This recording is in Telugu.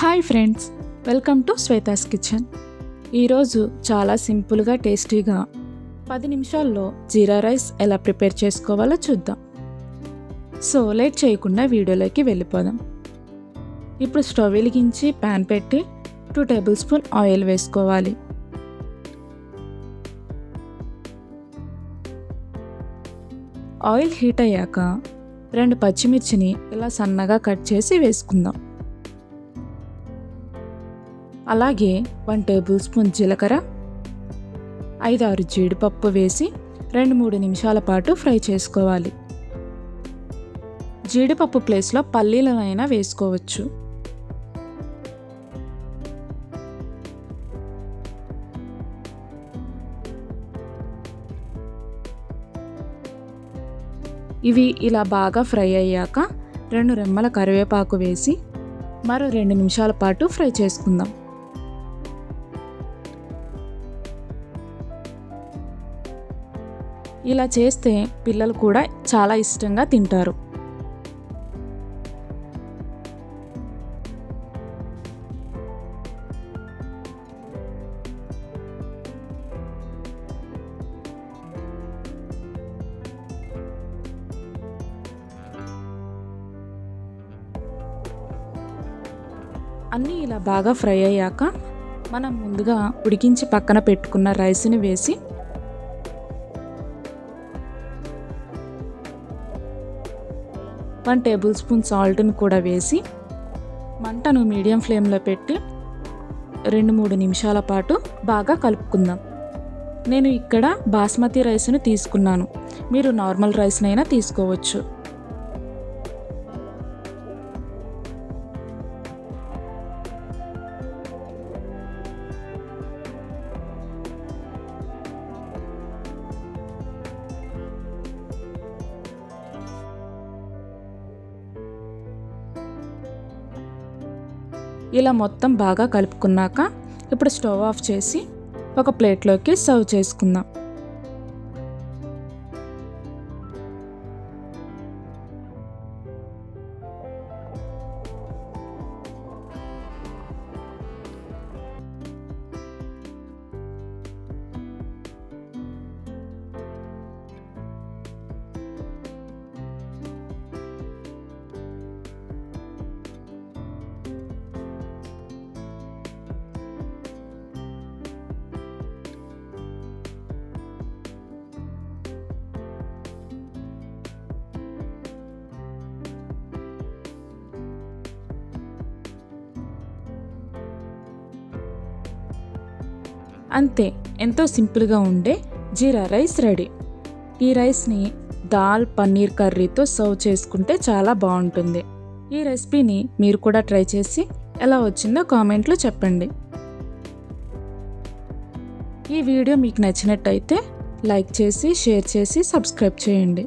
Hi friends, welcome to Shweta's kitchen. ఈరోజు చాలా సింపుల్గా టేస్టీగా 10 నిమిషాల్లో జీరా రైస్ ఎలా ప్రిపేర్ చేసుకోవాలో చూద్దాం. సో లేట్ చేయకుండా వీడియోలోకి వెళ్ళిపోదాం. ఇప్పుడు స్టవ్ వెలిగించి ప్యాన్ పెట్టి 2 టేబుల్ స్పూన్ ఆయిల్ వేసుకోవాలి. ఆయిల్ హీట్ అయ్యాక 2 పచ్చిమిర్చిని ఇలా సన్నగా కట్ చేసి వేసుకుందాం. అలాగే 1 టేబుల్ స్పూన్ జీలకర్ర, 5-6 జీడిపప్పు వేసి 2-3 నిమిషాల పాటు ఫ్రై చేసుకోవాలి. జీడిపప్పు ప్లేస్లో పల్లీలనైనా వేసుకోవచ్చు. ఇవి ఇలా బాగా ఫ్రై అయ్యాక 2 రెమ్మల కరివేపాకు వేసి మరో 2 నిమిషాల పాటు ఫ్రై చేసుకుందాం. ఇలా చేస్తే పిల్లలు కూడా చాలా ఇష్టంగా తింటారు. అన్నీ ఇలా బాగా ఫ్రై అయ్యాక మనం ముందుగా ఉడికించి పక్కన పెట్టుకున్న రైస్ని వేసి వన్ టేబుల్ స్పూన్ సాల్ట్ని కూడా వేసి మంటను మీడియం ఫ్లేమ్లో పెట్టి 2-3 నిమిషాల పాటు బాగా కలుపుకుందాం. నేను ఇక్కడ బాస్మతి రైస్ని తీసుకున్నాను, మీరు నార్మల్ రైస్నైనా తీసుకోవచ్చు. ఇలా మొత్తం బాగా కలుపుకున్నాక ఇప్పుడు స్టవ్ ఆఫ్ చేసి ఒక ప్లేట్లోకి సర్వ్ చేసుకుందాం. అంతే, ఎంతో సింపుల్గా ఉండే జీరా రైస్ రెడీ. ఈ రైస్ని దాల్ పన్నీర్ కర్రీతో సర్వ్ చేసుకుంటే చాలా బాగుంటుంది. ఈ రెసిపీని మీరు కూడా ట్రై చేసి ఎలా వచ్చిందో కామెంట్లో చెప్పండి. ఈ వీడియో మీకు నచ్చినట్టయితే లైక్ చేసి, షేర్ చేసి, సబ్స్క్రైబ్ చేయండి.